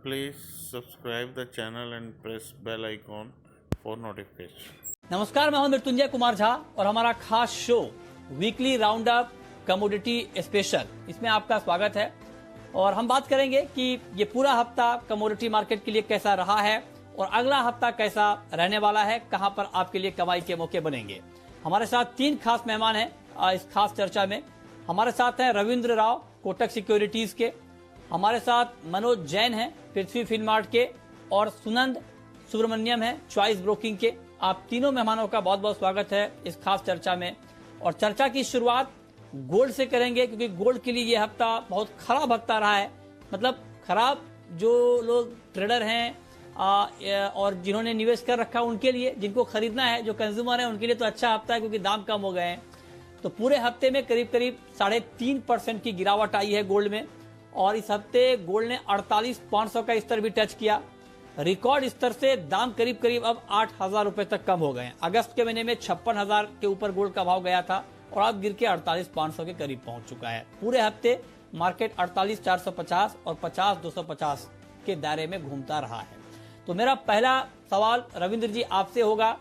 Please subscribe the channel and press bell icon for notification. नमस्कार, मैं हूं मृत्युंजय कुमार झा और हमारा खास show weekly round up commodity special, इसमें आपका स्वागत है। और हम बात करेंगे कि ये पूरा हफ्ता कमोडिटी मार्केट के लिए कैसा रहा है और अगला हफ्ता कैसा रहने वाला है, कहां पर आपके लिए कमाई के मौके बनेंगे। हमारे साथ तीन खास मेहमान हैं इस खास चर्चा में। हमारे साथ हैं रविंद्र राव, कोटक सिक्योरिटीज के। हमारे साथ मनोज जैन हैं, पृथ्वी फिनमार्ट के, और सुनंद सुब्रमण्यम है, चॉइस ब्रोकिंग के। आप तीनों मेहमानों का बहुत बहुत स्वागत है इस खास चर्चा में। और चर्चा की शुरुआत गोल्ड से करेंगे, क्योंकि गोल्ड के लिए ये हफ्ता बहुत खराब हफ्ता रहा है। मतलब खराब जो लोग ट्रेडर हैं और जिन्होंने निवेश कर रखा उनके लिए, जिनको खरीदना है, जो कंज्यूमर है उनके लिए तो अच्छा हफ्ता है, क्योंकि दाम कम हो गए हैं। तो पूरे हफ्ते में करीब करीब 3.5% की गिरावट आई है गोल्ड में। और इस हफ्ते गोल्ड ने 48,500 का स्तर भी टच किया। रिकॉर्ड स्तर से दाम करीब करीब अब 8,000 रुपए तक कम हो गए हैं। अगस्त के महीने में 56,000 के ऊपर गोल्ड का भाव गया था और अब गिर के 48,500 के करीब पहुंच चुका है। पूरे हफ्ते मार्केट 48,450 और 50,250 के दायरे में घूमता रहा है। तो मेरा पहला सवाल रविंद्र जी आपसे होगा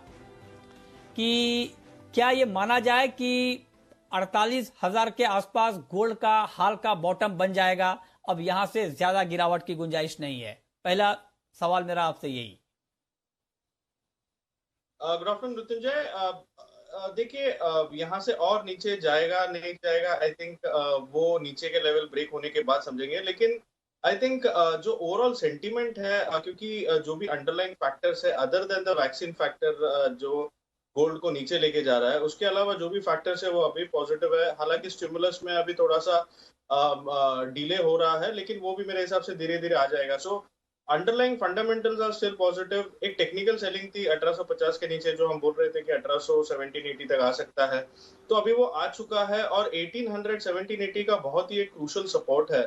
कि क्या ये माना जाए कि 48,000 के आसपास गोल्ड का हाल का बॉटम बन जाएगा, अब यहां से ज्यादा गिरावट की गुंजाइश नहीं है? पहला सवाल मेरा आपसे यही। Good afternoon Mrityunjay. देखिए, यहाँ से और नीचे जाएगा नहीं जाएगा, आई थिंक वो नीचे के लेवल ब्रेक होने के बाद समझेंगे। लेकिन आई थिंक जो ओवरऑल सेंटीमेंट है, क्योंकि जो भी अंडरलाइंग फैक्टर्स है other than the vaccine factor जो गोल्ड को नीचे लेके जा रहा है, उसके अलावा जो भी फैक्टर्स है वो अभी पॉजिटिव है। हालांकि स्टिमुलस में अभी थोड़ा सा डिले हो रहा है, लेकिन वो भी मेरे हिसाब से धीरे धीरे आ जाएगा। So underlying fundamentals are still positive. एक टेक्निकल सेलिंग थी 1850 के नीचे, जो हम बोल रहे थे कि 1870-80 तक आ सकता है, तो अभी वो आ चुका है। और 1800-1780 का बहुत ही एक क्रूशल सपोर्ट है।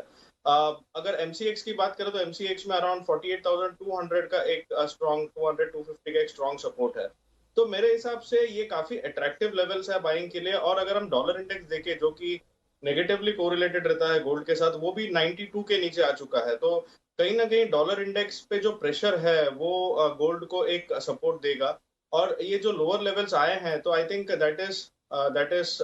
अगर एमसीएक्स की बात करें तो एमसीएक्स में अराउंड 48,200 का एक स्ट्रॉन्ग 200-250 का एक स्ट्रॉन्ग सपोर्ट है। तो मेरे हिसाब से ये काफी अट्रैक्टिव लेवल्स है बाइंग के लिए। और अगर हम डॉलर इंडेक्स देखें, जो कि नेगेटिवली कोरिलेटेड रहता है गोल्ड के साथ, वो भी 92 के नीचे आ चुका है। तो कहीं ना कहीं डॉलर इंडेक्स पे जो प्रेशर है वो गोल्ड को एक सपोर्ट देगा। और ये जो लोअर लेवल्स आए हैं, तो I think that is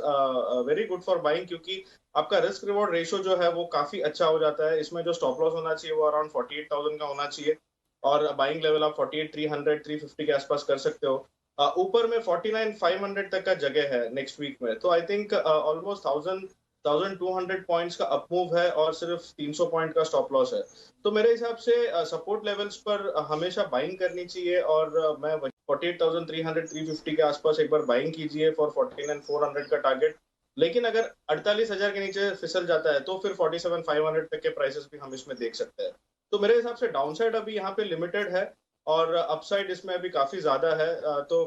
very good for buying, क्योंकि आपका रिस्क रिवॉर्ड रेशियो जो है वो काफी अच्छा हो जाता है। इसमें जो स्टॉप लॉस होना चाहिए वो अराउंड 48,000 का होना चाहिए, और बाइंग लेवल आप 48,300-350 के आसपास कर सकते हो। ऊपर में 49,500 तक का जगह है नेक्स्ट वीक में। तो आई थिंक ऑलमोस्ट 1,200 पॉइंट्स का अप मूव है और सिर्फ 300 पॉइंट का स्टॉप लॉस है। तो मेरे हिसाब से सपोर्ट लेवल्स पर हमेशा बाइंग करनी चाहिए। और मैं 48,300-350 के आसपास एक बार बाइंग कीजिए फॉर 49,400 का टारगेट। लेकिन अगर 48,000 के नीचे फिसल जाता है तो फिर 47,500 तक के प्राइसेस भी हम इसमें देख सकते हैं। तो मेरे हिसाब से डाउनसाइड अभी यहाँ पे लिमिटेड है और अपसाइड इसमें अभी काफी ज्यादा है। तो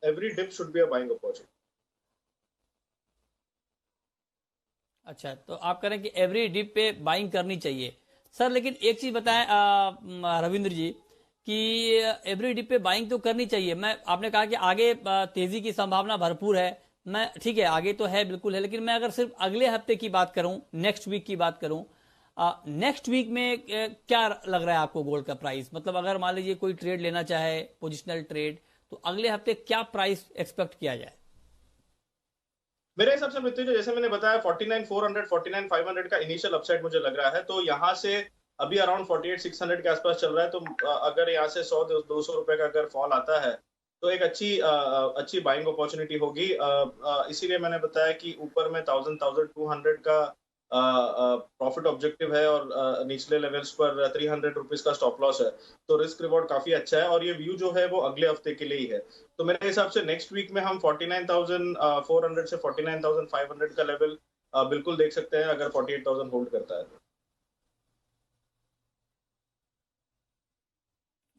every dip should be a buying opportunity. अच्छा, तो आप कह रहे हैं कि एवरी डिप पे बाइंग करनी चाहिए सर। लेकिन एक चीज बताएं रविंद्र जी कि एवरी डिप पे बाइंग तो करनी चाहिए। आपने कहा कि आगे तेजी की संभावना भरपूर है। मैं ठीक है, आगे तो है, बिल्कुल है, लेकिन मैं अगर सिर्फ अगले हफ्ते की बात करूं, नेक्स्ट वीक की बात करूं, नेक्स्ट वीक में क्या लग रहा है आपको गोल्ड का प्राइस? मतलब अगर मान लीजिए कोई ट्रेड लेना चाहे, पोजिशनल ट्रेड, तो अगले हफ्ते क्या प्राइस एक्सपेक्ट किया जाए? मेरे हिसाब से मृत्यु, जैसे मैंने बताया, 49,400 49,500 का इनिशियल अपसाइड मुझे लग रहा है। तो यहाँ से अभी अराउंड 48,600 के आसपास चल रहा है। तो अगर यहाँ से 100-200 रुपए का अगर फॉल आता है तो एक अच्छी बाइंग अपॉर्चुनिटी होगी। इसीलिए मैंने बताया कि ऊपर में 1,200 का प्रॉफिट ऑब्जेक्टिव है और निचले लेवल्स पर 300 रुपीज का स्टॉप लॉस है। तो रिस्क रिवॉर्ड काफी अच्छा है और ये व्यू जो है वो अगले हफ्ते के लिए ही है। तो मेरे हिसाब से नेक्स्ट वीक में हम 49,400 से 49,500 का लेवल बिल्कुल देख सकते हैं, अगर 48,000 होल्ड करता है।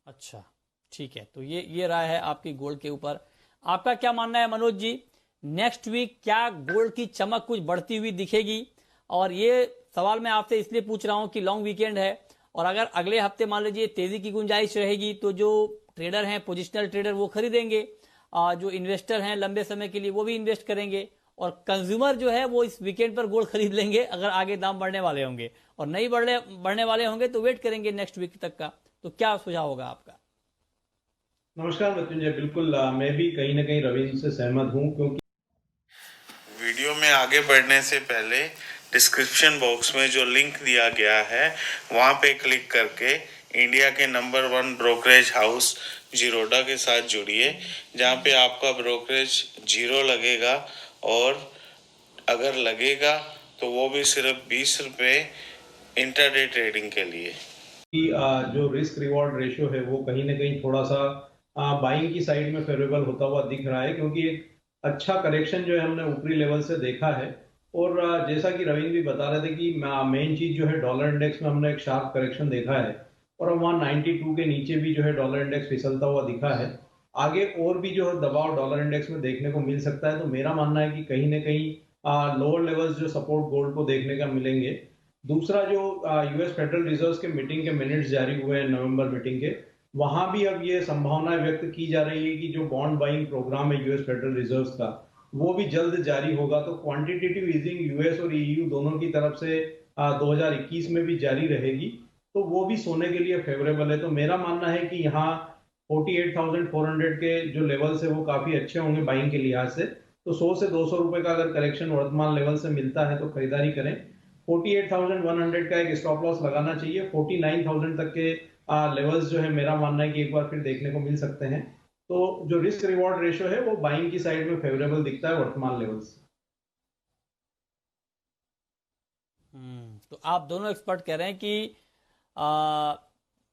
अच्छा, ठीक है। तो ये राय है आपकी गोल्ड के ऊपर। आपका क्या मानना है मनोज जी? नेक्स्ट वीक क्या गोल्ड की चमक कुछ बढ़ती हुई दिखेगी? और ये सवाल मैं आपसे इसलिए पूछ रहा हूं कि लॉन्ग वीकेंड है, और अगर अगले हफ्ते मान लीजिए तेजी की गुंजाइश रहेगी तो जो ट्रेडर हैं, पोजिशनल ट्रेडर, वो खरीदेंगे, जो इन्वेस्टर हैं लंबे समय के लिए वो भी इन्वेस्ट करेंगे, और कंज्यूमर जो है वो इस वीकेंड पर गोल्ड खरीद लेंगे अगर आगे दाम बढ़ने वाले होंगे। और नहीं बढ़ने वाले होंगे तो वेट करेंगे नेक्स्ट वीक तक का। तो क्या सुझाव होगा आपका? नमस्कार मृत्युंजय, बिल्कुल मैं भी कहीं ना कहीं रविंद्र से सहमत हूं, क्योंकि वीडियो में आगे बढ़ने से पहले डिस्क्रिप्शन बॉक्स में जो लिंक दिया गया है वहाँ पे क्लिक करके इंडिया के नंबर 1 ब्रोकरेज हाउस जीरोडा के साथ जुड़िए, जहाँ पे आपका ब्रोकरेज 0 लगेगा, और अगर लगेगा तो वो भी सिर्फ 20 रुपये इंटरडे ट्रेडिंग के लिए। जो रिस्क रिवॉर्ड रेशियो है वो कहीं ना कहीं थोड़ा सा बाइंग की साइड में फेवरेबल होता हुआ दिख रहा है, क्योंकि एक अच्छा करेक्शन जो है हमने ऊपरी लेवल से देखा है। और जैसा कि रविंद्र भी बता रहे थे कि मेन चीज जो है डॉलर इंडेक्स में हमने एक शार्प करेक्शन देखा है, और हम वहाँ 92 के नीचे भी जो है डॉलर इंडेक्स फिसलता हुआ दिखा है। आगे और भी जो है दबाव डॉलर इंडेक्स में देखने को मिल सकता है। तो मेरा मानना है कि कहीं ना कहीं लोअर लेवल्स जो सपोर्ट गोल्ड को देखने का मिलेंगे। दूसरा, जो यूएस फेडरल रिजर्व के मीटिंग के मिनट्स जारी हुए हैं नवंबर मीटिंग के, वहां भी अब ये संभावना व्यक्त की जा रही है कि जो बॉन्ड बाइंग प्रोग्राम है यूएस फेडरल रिजर्व का, वो भी जल्द जारी होगा। तो क्वांटिटेटिव ईजिंग यूएस और ईयू दोनों की तरफ से 2021 में भी जारी रहेगी, तो वो भी सोने के लिए फेवरेबल है। तो मेरा मानना है कि यहाँ 48,400 के जो लेवल्स है वो काफी अच्छे होंगे बाइंग के लिहाज से। तो 100 से 200 रुपए का अगर करेक्शन वर्तमान लेवल से मिलता है तो खरीदारी करें। 48,100 का एक स्टॉप लॉस लगाना चाहिए। 49,000 तक के लेवल्स जो है मेरा मानना है कि एक बार फिर देखने को मिल सकते हैं। तो जो रिस्क रिवॉर्ड रेशियो है वो बाइंग की साइड में फेवरेबल दिखता है वर्तमान लेवल्स। तो आप दोनों एक्सपर्ट कह रहे हैं कि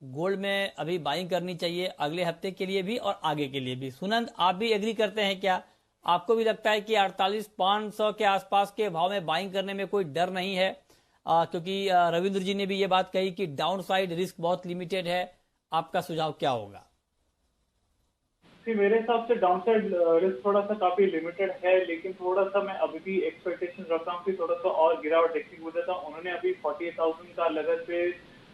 गोल्ड में अभी बाइंग करनी चाहिए अगले हफ्ते के लिए भी और आगे के लिए भी। सुनंद, आप भी एग्री करते हैं क्या? आपको भी लगता है कि 48,500 के आसपास के भाव में बाइंग करने में कोई डर नहीं है? क्योंकि रविंद्र जी ने भी ये बात कही कि डाउन साइड रिस्क बहुत लिमिटेड है। आपका सुझाव क्या होगा? मेरे हिसाब से डाउन साइड रिस्क थोड़ा सा काफी लिमिटेड है, लेकिन थोड़ा सा मैं अभी भी एक्सपेक्टेशन रखता हूँ कि थोड़ा सा और गिरावट देखने को मिलता। उन्होंने अभी 48,000 का लेवल पे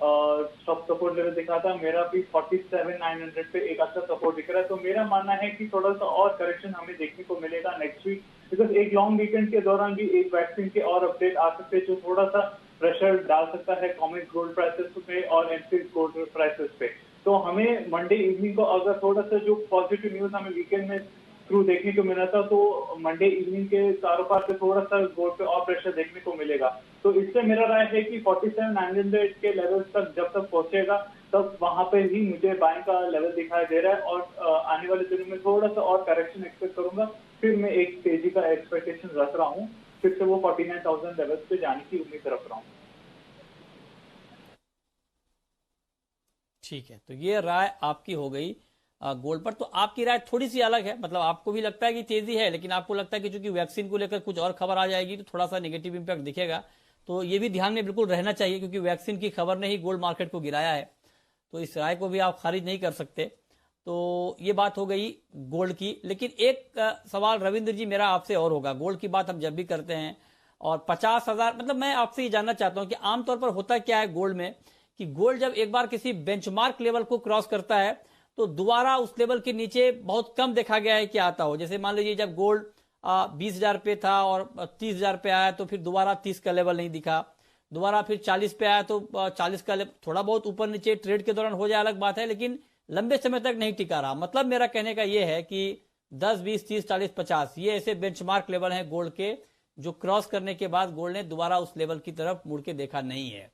स्टॉप सपोर्ट लेवल दिखा था, मेरा भी 47,900 पे एक अच्छा सपोर्ट दिख रहा है। तो मेरा मानना है कि थोड़ा सा और करेक्शन हमें देखने को मिलेगा नेक्स्ट वीक, बिकॉज एक लॉन्ग वीकेंड के दौरान भी एक वैक्सीन के और अपडेट आ सकते हैं जो थोड़ा सा प्रेशर डाल सकता है कॉमिक गोल्ड प्राइसेस पे और एमसीएक्स गोल्ड प्राइसेस पे। तो हमें मंडे इवनिंग को अगर थोड़ा सा जो पॉजिटिव न्यूज हमें वीकेंड में थ्रू देखने को मिला था, तो मंडे इवनिंग के कारोबार पे थोड़ा सा गोल्ड पे और प्रेशर देखने को मिलेगा। तो इससे मेरा राय है कि 47,900 के लेवल तक जब तक पहुंचेगा तब वहां पे ही मुझे बाइंग का लेवल दिखाई दे रहा है, और आने वाले दिनों में थोड़ा सा और करेक्शन एक्सपेक्ट करूंगा। फिर मैं एक तेजी का एक्सपेक्टेशन रख रहा हूँ, फिर से वो 49,000 लेवल पे जाने की उम्मीद रख रहा हूँ। ठीक है, तो ये राय आपकी हो गई गोल्ड पर। तो आपकी राय थोड़ी सी अलग है, मतलब आपको भी लगता है कि तेजी है, लेकिन आपको लगता है कि चूंकि वैक्सीन को लेकर कुछ और खबर आ जाएगी तो थोड़ा सा नेगेटिव इंपैक्ट दिखेगा। तो ये भी ध्यान में बिल्कुल रहना चाहिए, क्योंकि वैक्सीन की खबर ने ही गोल्ड मार्केट को गिराया है। तो इस राय को भी आप खारिज नहीं कर सकते। तो ये बात हो गई गोल्ड की। लेकिन एक सवाल रविंद्र जी मेरा आपसे और होगा। गोल्ड की बात हम जब भी करते हैं और 50,000, मतलब मैं आपसे ये जानना चाहता हूं कि आमतौर पर होता क्या है गोल्ड में, कि गोल्ड जब एक बार किसी बेंचमार्क लेवल को क्रॉस करता है तो दोबारा उस लेवल के नीचे बहुत कम देखा गया है कि आता हो। जैसे मान लीजिए जब गोल्ड 20,000 पे था और 30,000 पे आया तो फिर दोबारा 30 का लेवल नहीं दिखा, दोबारा फिर 40 पे आया तो 40 का लेवल, थोड़ा बहुत ऊपर नीचे ट्रेड के दौरान हो जाए अलग बात है, लेकिन लंबे समय तक नहीं टिका रहा। मतलब मेरा कहने का यह है कि 10, 20, 30, 40, 50 ये ऐसे बेंचमार्क लेवल हैं गोल्ड के जो क्रॉस करने के बाद गोल्ड ने दोबारा उस लेवल की तरफ मुड़ के देखा नहीं है।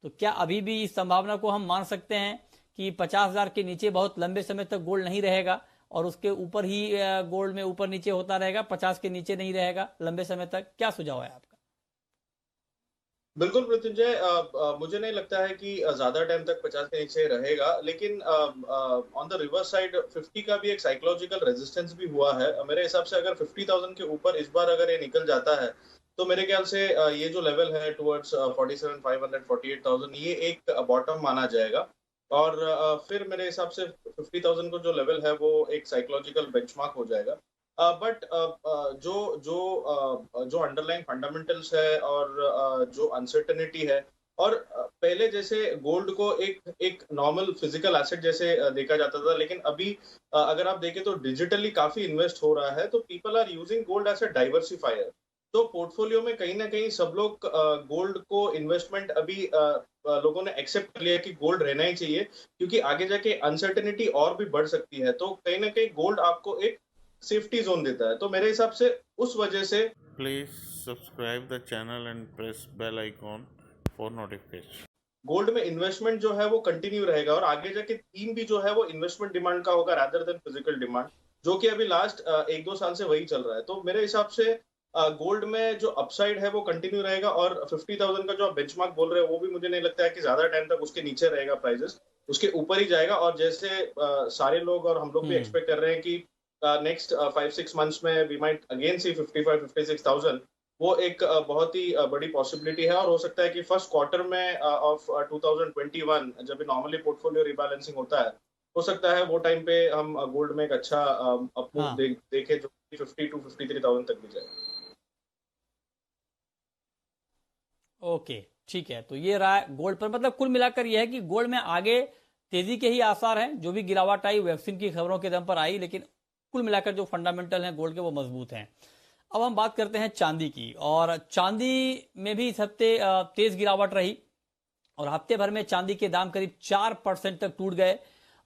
तो क्या अभी भी इस संभावना को हम मान सकते हैं कि 50,000 के नीचे बहुत लंबे समय तक गोल्ड नहीं रहेगा और उसके ऊपर ही गोल्ड में ऊपर नीचे होता रहेगा, 50 के नीचे नहीं रहेगा लंबे समय तक? क्या सुझाव है आपका? बिल्कुल मृत्युंजय, मुझे नहीं लगता है कि ज्यादा टाइम तक 50 के नीचे रहेगा, लेकिन ऑन द रिवर्स साइड 50 का भी एक साइकोलॉजिकल रेजिस्टेंस भी हुआ है। मेरे हिसाब से अगर 50,000 के ऊपर इस बार अगर ये निकल जाता है तो मेरे ख्याल से ये जो लेवल है टुवर्ड्स 47,500, 48,000 ये एक बॉटम माना जाएगा। और फिर मेरे हिसाब से 50,000 को जो लेवल है वो एक साइकोलॉजिकल बेंचमार्क हो जाएगा। बट जो जो जो अंडरलाइंग फंडामेंटल्स है और जो अनसर्टेनिटी है, और पहले जैसे गोल्ड को एक नॉर्मल फिजिकल एसेट जैसे देखा जाता था, लेकिन अभी अगर आप देखें तो डिजिटली काफी इन्वेस्ट हो रहा है। तो people are using gold as a diversifier. तो पोर्टफोलियो में कहीं ना कहीं सब लोग गोल्ड को इन्वेस्टमेंट अभी लोगों ने एक्सेप्ट कर लिया कि गोल्ड रहना ही चाहिए, क्योंकि आगे जाके अनसर्टेनिटी और भी बढ़ सकती है। तो कहीं ना कहीं गोल्ड आपको एक सेफ्टी जोन देता है। तो मेरे हिसाब से उस वजह से Please subscribe the channel and press bell icon for notification. Gold में इन्वेस्टमेंट जो है वो कंटिन्यू रहेगा, और आगे जाके थीम भी जो है वो इन्वेस्टमेंट डिमांड का होगा रादर देन फिजिकल डिमांड, जो कि अभी लास्ट 1-2 साल से वही चल रहा है। तो मेरे हिसाब से गोल्ड में जो अपसाइड है वो कंटिन्यू रहेगा, और 50,000 का जो आप बेंचमार्क बोल रहे हो वो भी मुझे नहीं लगता है कि ज्यादा टाइम तक उसके नीचे रहेगा प्राइजेस, उसके ऊपर ही जाएगा। और जैसे सारे लोग और हम लोग भी एक्सपेक्ट कर रहे हैं कि नेक्स्ट 5-6 मंथ्स में वी माइट अगेन सी 55-56,000, वो एक बहुत ही बड़ी पॉसिबिलिटी है। और हो सकता है कि फर्स्ट क्वार्टर में ऑफ 2021 जब नॉर्मली पोर्टफोलियो रिबैलेंसिंग होता है, हो सकता है वो टाइम पे हम गोल्ड में एक अच्छा अपमूव हाँ। देखे जो 52-53,000 तक भी जाए। ओके, ठीक है। तो ये रहा गोल्ड पर, मतलब कुल मिलाकर यह है कि गोल्ड में आगे तेजी के ही आसार हैं। जो भी गिरावट आई वैक्सीन की खबरों के दम पर आई, लेकिन कुल मिलाकर जो फंडामेंटल हैं गोल्ड के वो मजबूत हैं। अब हम बात करते हैं चांदी की, और चांदी में भी इस हफ्ते तेज गिरावट रही, और हफ्ते भर में चांदी के दाम करीब 4% तक टूट गए,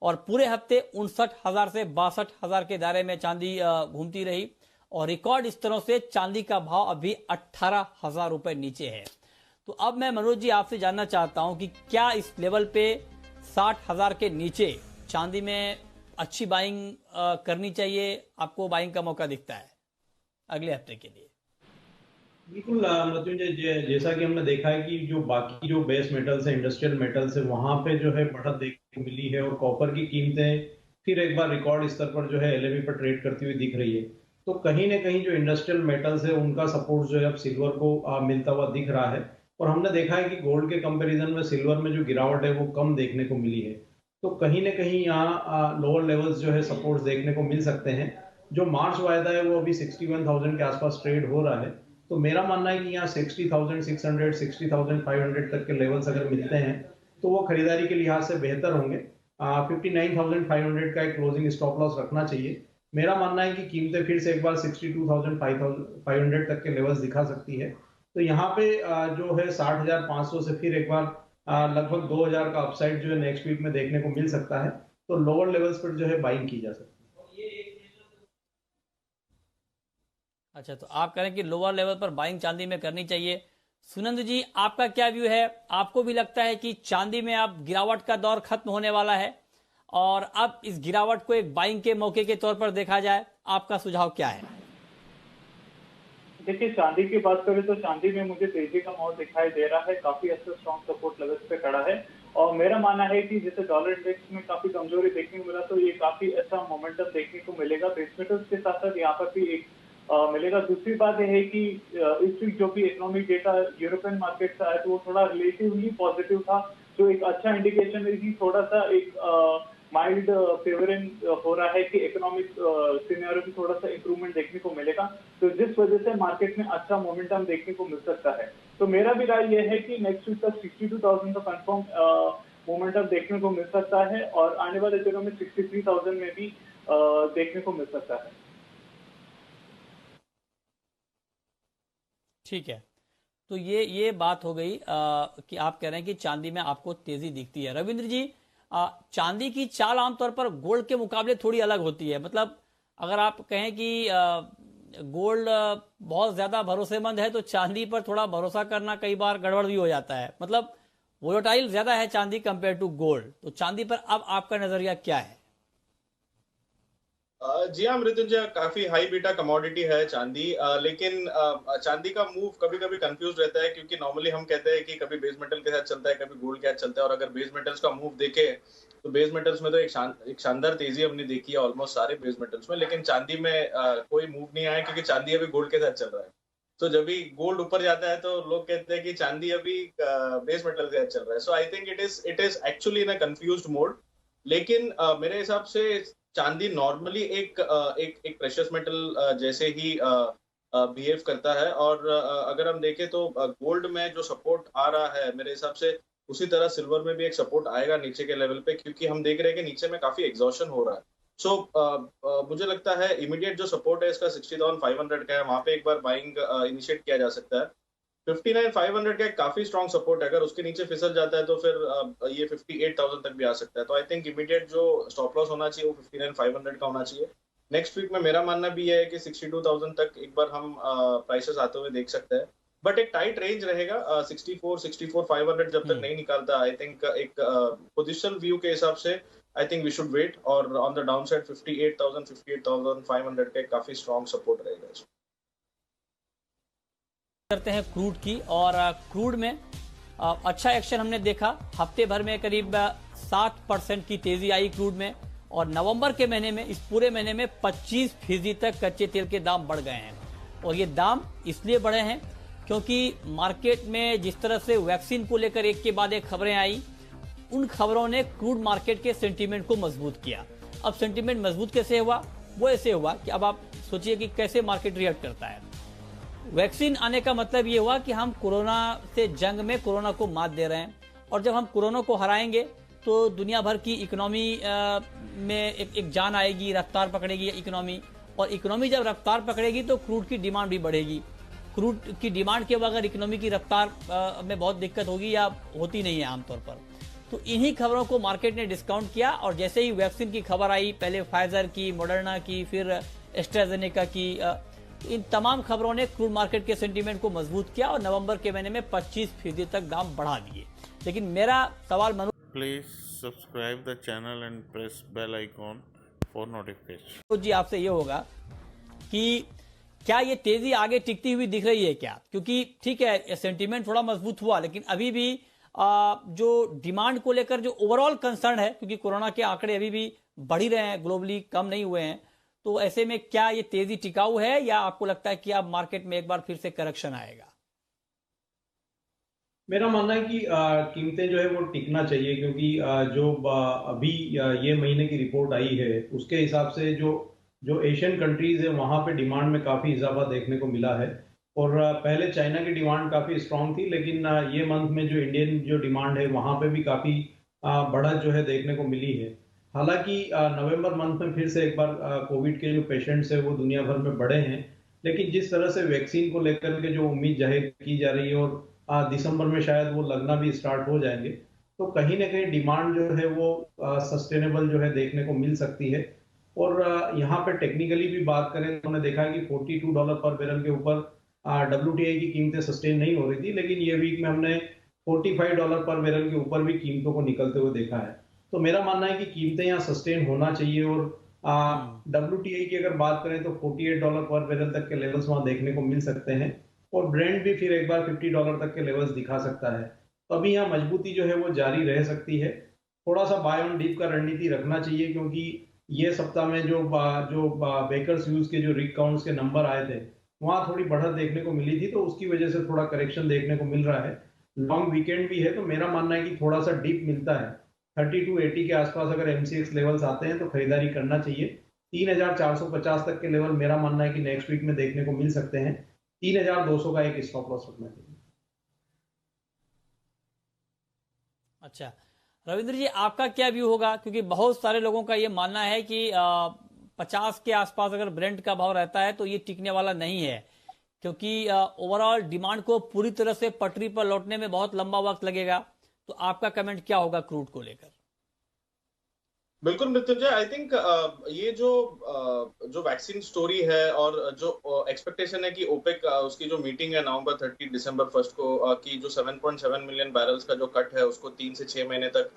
और पूरे हफ्ते 59,000 से 62,000 के दायरे में चांदी घूमती रही, और रिकॉर्ड स्तरों से चांदी का भाव अभी 18,000 रुपए नीचे है। तो अब मैं मनोज जी आपसे जानना चाहता हूं कि क्या इस लेवल पे 60,000 के नीचे चांदी में अच्छी बाइंग करनी चाहिए? आपको बाइंग का मौका दिखता है अगले हफ्ते के लिए? बिल्कुल मृत्युंजय, जैसा कि हमने देखा है कि जो बाकी जो बेस मेटल्स है, इंडस्ट्रियल मेटल्स है, वहां पे जो है बढ़त देखने को मिली है, और कॉपर की कीमतें फिर एक बार रिकॉर्ड स्तर पर जो है एलएमई पर ट्रेड करती हुई दिख रही है। तो कहीं ना कहीं जो इंडस्ट्रियल मेटल्स है उनका सपोर्ट जो है अब सिल्वर को मिलता हुआ दिख रहा है। और हमने देखा है कि गोल्ड के कंपैरिजन में सिल्वर में जो गिरावट है वो कम देखने को मिली है। तो कहीं ना कहीं यहाँ लोअर लेवल्स जो है सपोर्ट्स देखने को मिल सकते हैं। जो मार्च वायदा है वो अभी 61,000 के आसपास ट्रेड हो रहा है। तो मेरा मानना है कि यहाँ 60,600 60,500 तक के लेवल्स अगर मिलते हैं तो वो खरीदारी के लिहाज से बेहतर होंगे। 59,500 का एक क्लोजिंग स्टॉप लॉस रखना चाहिए। मेरा मानना है कि कीमतें फिर से एक बार 62,500 तक के लेवल्स दिखा सकती है। तो यहाँ पे जो है 60,500 से फिर एक बार लगभग 2,000 का अपसाइड जो है नेक्स्ट वीक में देखने को मिल सकता है। तो लोअर लेवल्स पर जो है बाइंग की जा सकती है। अच्छा, तो आप कह रहे हैं कि लोअर लेवल पर बाइंग चांदी में करनी चाहिए। सुनंद जी, आपका क्या व्यू है? आपको भी लगता है कि चांदी में अब गिरावट का दौर खत्म होने वाला है, और अब इस गिरावट को एक बाइंग के मौके के तौर पर देखा जाए? आपका सुझाव क्या है? देखिए, चांदी की बात करें तो चांदी में मुझे तेजी का माहौल दिखाई दे रहा है, काफी अच्छा स्ट्रॉन्ग सपोर्ट लेवल्स पे खड़ा है। और मेरा मानना है कि जैसे डॉलर इंडेक्स में काफी कमजोरी देखने को मिला, तो ये काफी अच्छा मोमेंटम देखने को मिलेगा। बेस मेटल्स के साथ साथ यहाँ पर भी एक मिलेगा। दूसरी बात यह है कि इस वीक जो भी इकोनॉमिक डेटा यूरोपियन मार्केट से आया तो वो थोड़ा रिलेटिवली पॉजिटिव था, जो एक अच्छा इंडिकेशन है कि थोड़ा सा एक माइल्ड फेवरिंग हो रहा है कि इकोनॉमिक सिनेरियो में थोड़ा सा इंप्रूवमेंट देखने को मिलेगा, तो जिस वजह से मार्केट में अच्छा मोमेंटम देखने को मिल सकता है। तो मेरा भी राय यह है कि नेक्स्ट वीक तक 62,000 का कंफर्म मोमेंटम देखने को मिल सकता है, और आने वाले दिनों में 63,000 में भी देखने को मिल सकता है। ठीक है, तो ये बात हो गई कि आप कह रहे हैं कि चांदी में आपको तेजी दिखती है। रविंद्र जी, चांदी की चाल आमतौर पर गोल्ड के मुकाबले थोड़ी अलग होती है। मतलब अगर आप कहें कि गोल्ड बहुत ज्यादा भरोसेमंद है, तो चांदी पर थोड़ा भरोसा करना कई बार गड़बड़ भी हो जाता है। मतलब वोलेटाइल ज्यादा है चांदी कंपेयर टू गोल्ड। तो चांदी पर अब आपका नजरिया क्या है? जी हाँ मृत्युंजय, काफी हाई बीटा कमोडिटी है चांदी, लेकिन चांदी का मूव कभी कभी कंफ्यूज रहता है, क्योंकि नॉर्मली हम कहते हैं कि कभी बेस मेटल के साथ चलता है, कभी गोल्ड के साथ चलता है। और अगर बेस मेटल्स का मूव देखे तो बेस मेटल्स में तो एक शानदार तेजी हमने देखी है ऑलमोस्ट सारे बेस मेटल्स में, लेकिन चांदी में कोई मूव नहीं आया, क्योंकि चांदी अभी गोल्ड के साथ चल रहा है। तो जब भी गोल्ड ऊपर जाता है तो लोग कहते हैं कि चांदी अभी बेस मेटल के साथ चल रहा है। So I think it is actually in a confused mode. लेकिन मेरे हिसाब से चांदी नॉर्मली एक प्रेशियस मेटल जैसे ही बिहेव करता है। और अगर हम देखें तो गोल्ड में जो सपोर्ट आ रहा है, मेरे हिसाब से उसी तरह सिल्वर में भी एक सपोर्ट आएगा नीचे के लेवल पे, क्योंकि हम देख रहे हैं कि नीचे में काफी एग्जॉशन हो रहा है। सो मुझे लगता है इमीडिएट जो सपोर्ट है इसका 60,500 का है, वहां पे एक बार बाइंग इनिशिएट किया जा सकता है। 59,500 का एक काफी स्ट्रॉन्ग सपोर्ट है, अगर उसके नीचे फिसल जाता है तो फिर ये 58,000 तक भी आ सकता है। तो आई थिंक इमीडिएट जो स्टॉप लॉस होना चाहिए वो 59,500 का होना चाहिए। नेक्स्ट वीक में मेरा मानना भी ये है कि 62,000 तक एक बार हम प्राइसेस आते हुए देख सकते हैं, बट एक टाइट रेंज रहेगा। 64,500 जब तक नहीं निकालता, आई थिंक एक पोजिशनल व्यू के हिसाब से I think we should wait, और ऑन द डाउन साइड 58,000 58,500 का काफी स्ट्रॉन्ग सपोर्ट रहेगा। करते हैं क्रूड की, और क्रूड में अच्छा एक्शन हमने देखा। हफ्ते भर में करीब 7% की तेजी आई क्रूड में, और नवंबर के महीने में, इस पूरे महीने में 25% तक कच्चे तेल के दाम बढ़ गए हैं। और ये दाम इसलिए बढ़े हैं क्योंकि मार्केट में जिस तरह से वैक्सीन को लेकर एक के बाद एक खबरें आई, उन खबरों ने क्रूड मार्केट के सेंटीमेंट को मजबूत किया। अब सेंटीमेंट मजबूत कैसे हुआ? वो ऐसे हुआ कि अब आप सोचिए कि कैसे मार्केट रिएक्ट करता है। वैक्सीन आने का मतलब ये हुआ कि हम कोरोना से जंग में कोरोना को मात दे रहे हैं, और जब हम कोरोना को हराएंगे तो दुनिया भर की इकोनॉमी में एक जान आएगी, रफ्तार पकड़ेगी इकोनॉमी, और इकोनॉमी जब रफ्तार पकड़ेगी तो क्रूड की डिमांड भी बढ़ेगी। क्रूड की डिमांड के बगैर इकोनॉमी की रफ्तार में बहुत दिक्कत होगी, या होती नहीं है आमतौर पर। तो इन्हीं खबरों को मार्केट ने डिस्काउंट किया, और जैसे ही वैक्सीन की खबर आई, पहले फाइजर की, मॉडर्ना की, फिर एस्ट्राजेनेका की, इन तमाम खबरों ने क्रूड मार्केट के सेंटीमेंट को मजबूत किया, और नवंबर के महीने में 25% तक दाम बढ़ा दिए। लेकिन मेरा सवाल please subscribe the channel and press bell icon for notification. Manoj ji आपसे ये होगा कि क्या ये तेजी आगे टिकती हुई दिख रही है क्या? क्योंकि ठीक है, सेंटीमेंट थोड़ा मजबूत हुआ, लेकिन अभी भी जो डिमांड को लेकर जो ओवरऑल कंसर्न है, क्योंकि कोरोना के आंकड़े अभी भी बढ़ ही रहे हैं, ग्लोबली कम नहीं हुए हैं, तो ऐसे में क्या ये तेजी टिकाऊ है, या आपको लगता है कि अब मार्केट में एक बार फिर से करेक्शन आएगा? मेरा मानना है कि कीमतें जो है वो टिकना चाहिए, क्योंकि जो अभी ये महीने की रिपोर्ट आई है उसके हिसाब से जो जो एशियन कंट्रीज है वहाँ पे डिमांड में काफ़ी इजाफा देखने को मिला है। और पहले चाइना की डिमांड काफ़ी स्ट्रांग थी, लेकिन ये मंथ में जो इंडियन जो डिमांड है वहाँ पे भी काफ़ी बढ़त जो है देखने को मिली है। हालांकि नवंबर मंथ में फिर से एक बार कोविड के जो पेशेंट्स है वो दुनिया भर में बढ़े हैं, लेकिन जिस तरह से वैक्सीन को लेकर के जो उम्मीद जाहिर की जा रही है, और दिसंबर में शायद वो लगना भी स्टार्ट हो जाएंगे, तो कहीं ना कहीं डिमांड जो है वो सस्टेनेबल जो है देखने को मिल सकती है। और यहाँ पे टेक्निकली भी बात करें तो हमने देखा है कि $42 पर बैरल के ऊपर WTI की कीमतें सस्टेन नहीं हो रही थी, लेकिन ये वीक में हमने $45 पर बैरल के ऊपर भी कीमतों को निकलते हुए देखा है। तो मेरा मानना है कि कीमतें यहाँ सस्टेन होना चाहिए, और WTI की अगर बात करें तो $48 पर बैरल तक के लेवल्स वहां देखने को मिल सकते हैं, और ब्रेंट भी फिर एक बार $50 तक के लेवल्स दिखा सकता है। तो अभी यहाँ मजबूती जो है वो जारी रह सकती है। थोड़ा सा बाय ऑन डिप का रणनीति रखना चाहिए, क्योंकि ये सप्ताह में जो बेकर्स ह्यूज के जो रिग काउंट्स के नंबर आए थे वहां थोड़ी बढ़त देखने को मिली थी, तो उसकी वजह से थोड़ा करेक्शन देखने को मिल रहा है। लॉन्ग वीकेंड भी है, तो मेरा मानना है कि थोड़ा सा डिप मिलता है 3280 के आसपास अगर MCX लेवल्स आते हैं तो खरीदारी करना चाहिए। 3450 तक के लेवल मेरा मानना है कि नेक्स्ट वीक में देखने को मिल सकते हैं। 3200 का एक स्टॉप लॉस रखना चाहिए। अच्छा, रविंद्र जी आपका क्या व्यू होगा? क्योंकि बहुत सारे लोगों का ये मानना है कि 50 के आसपास अगर ब्रेंट का भाव रहता है तो ये टिकने वाला नहीं है, क्योंकि ओवरऑल डिमांड को पूरी तरह से पटरी पर लौटने में बहुत लंबा वक्त लगेगा। तो आपका कमेंट क्या होगा क्रूड को लेकर? बिल्कुल मृत्युंजय, आई थिंक ये जो वैक्सीन स्टोरी है और जो एक्सपेक्टेशन है कि ओपेक उसकी जो मीटिंग है नवंबर 30 दिसंबर 1 को कि जो 7.7 मिलियन बैरल्स का जो कट है उसको 3 से 6 महीने तक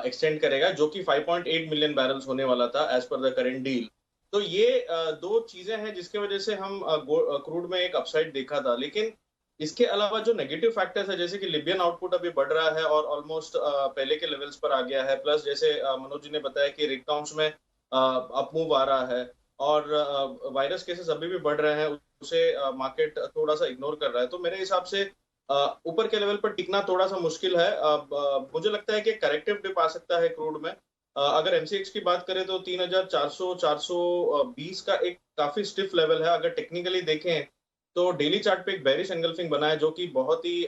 एक्सटेंड करेगा, जो कि 5.8 मिलियन बैरल्स होने वाला था as per the current deal. तो ये दो चीजें हैं जिसके वजह से हम क्रूड में एक अपसाइड देखा था। लेकिन इसके अलावा जो नेगेटिव फैक्टर्स है, जैसे कि लिबियन आउटपुट अभी बढ़ रहा है और ऑलमोस्ट पहले के लेवल्स पर आ गया है, प्लस जैसे मनोज जी ने बताया कि रिग काउंट्स में अपमूव आ रहा है, और वायरस केसेस अभी भी बढ़ रहे हैं, उसे मार्केट थोड़ा सा इग्नोर कर रहा है। तो मेरे हिसाब से ऊपर के लेवल पर टिकना थोड़ा सा मुश्किल है। मुझे लगता है कि करेक्टिव डिप आ सकता है क्रूड में। अगर MCX की बात करें तो 3400-420 का एक काफी स्टिफ लेवल है। अगर टेक्निकली देखें तो डेली चार्ट पे एक बेरिश एंगल्फिंग बना है, जो कि बहुत ही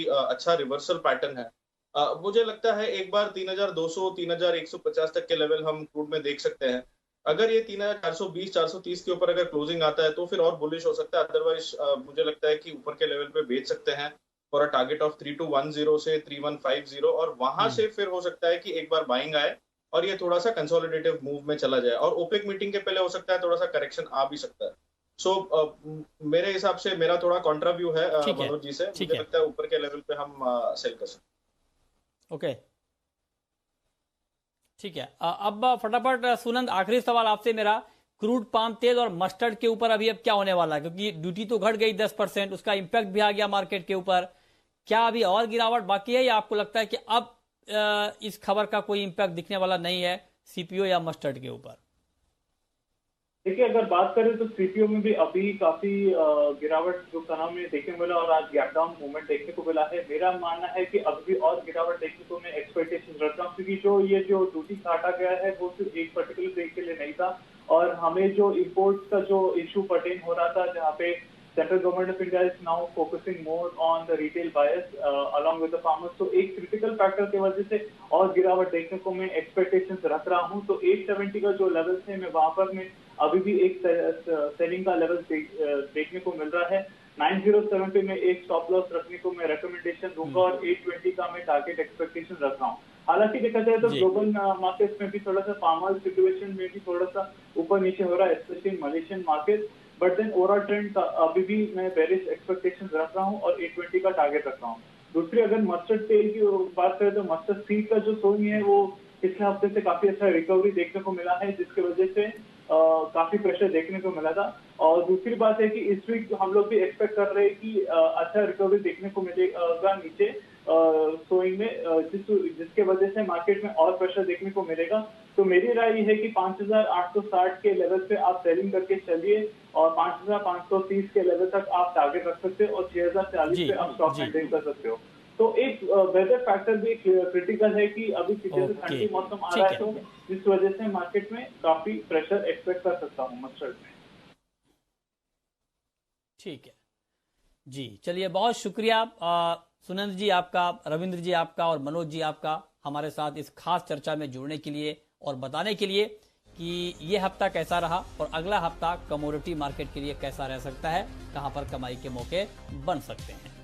अच्छा रिवर्सल पैटर्न है। मुझे लगता है एक बार 3,200 3,150 तक के लेवल हम क्रूड में देख सकते हैं। अगर ये 3,420 430 के ऊपर अगर क्लोजिंग आता है तो फिर और बुलिश हो सकता है। अदरवाइज मुझे लगता है कि ऊपर के लेवल पे बेच सकते हैं फॉर अ टारगेट ऑफ 3210 से 3150, और वहां से फिर हो सकता है कि एक बार बाइंग आए और ये थोड़ा सा कंसोलिडेटिव मूव में चला जाए, और ओपेक मीटिंग के पहले हो सकता है थोड़ा सा करेक्शन आ भी सकता है। सो मेरे हिसाब से मेरा थोड़ा कॉन्ट्रा व्यू है ठीक है, मनोज जी से। ठीक मुझे है। लगता है ऊपर के लेवल पे हम सेल कर सकते हैं। ओके, ठीक है। अब फटाफट सुनंद, आखिरी सवाल आपसे मेरा, क्रूड पाम तेल और मस्टर्ड के ऊपर अभी अब क्या होने वाला है? क्योंकि ड्यूटी तो घट गई 10%, उसका इंपैक्ट भी आ गया मार्केट के ऊपर। क्या अभी और गिरावट बाकी है, या आपको लगता है कि अब इस खबर का कोई इंपैक्ट दिखने वाला नहीं है सीपीओ या मस्टर्ड के ऊपर? देखिए, अगर बात करें तो सीपीओ में भी अभी काफी गिरावट जो तनाव में देखने को मिला और आज गैप डाउन मूवमेंट देखने को मिला है। मेरा मानना है कि अभी भी और गिरावट देखने को मैं एक्सपेक्टेशन रखता हूँ, क्योंकि जो ड्यूटी काटा गया है वो सिर्फ एक पर्टिकुलर डे के लिए नहीं था, और हमें जो इम्पोर्ट्स का जो इशू पर्टेन हो रहा था, जहाँ पे central government of India is now focusing more on the retail buyers along with the farmers, तो एक क्रिटिकल फैक्टर की वजह से और गिरावट देखने को मैं एक्सपेक्टेशंस रख रहा हूँ। तो 870 का जो लेवल है, मैं वहां पर मैं अभी भी एक सेलिंग का लेवल देखने को मिल रहा है। 907 पे मैं एक स्टॉप लॉस रखने को मैं रिकमेंडेशन दूंगा, और 820 का मैं टारगेट एक्सपेक्टेशन रख रहा हूँ। हालांकि देखा जाए तो जी। ग्लोबल मार्केट्स में भी थोड़ा सा फार्मर सिचुएशन में भी थोड़ा सा ऊपर नीचे हो रहा है, specially Malaysian market, but then overall trend अभी भी मैं बेरिश एक्सपेक्टेशन रख रहा हूँ और 820 का टारगेट रख रहा हूँ। दूसरी, अगर मस्टर्ड तेल की बात करें तो मस्टर्ड सीड का जो सोइंग है वो पिछले हफ्ते से काफी अच्छा रिकवरी देखने को मिला है, जिसकी वजह से काफी प्रेशर देखने को मिला था। और दूसरी बात है कि इस वीक हम लोग भी एक्सपेक्ट कर रहे हैं कि अच्छा रिकवरी देखने को मिलेगा नीचे सोइंग में, जिसके वजह से मार्केट में और प्रेशर देखने को मिलेगा। तो मेरी राय ये है कि 5,860 के लेवल पे आप सेलिंग करके चलिए, और 5,530 के लेवल तक आप टारगेट रख सकते हो, और 6,040 पे आप स्टॉक मेंटेन कर सकते हो। तो एक वेदर फैक्टर भी क्रिटिकल है कि अभी पीछे से ठंडी मौसम आ रहा है, तो जिस वजह से मार्केट में काफी प्रेशर एक्सपेक्ट कर सकता हूँ मस्टर्ड में। ठीक है जी, चलिए, बहुत शुक्रिया सुनंद जी आपका, रविंद्र जी आपका, और मनोज जी आपका हमारे साथ इस खास चर्चा में जुड़ने के लिए और बताने के लिए कि ये हफ्ता कैसा रहा और अगला हफ्ता कमोडिटी मार्केट के लिए कैसा रह सकता है, कहां पर कमाई के मौके बन सकते हैं।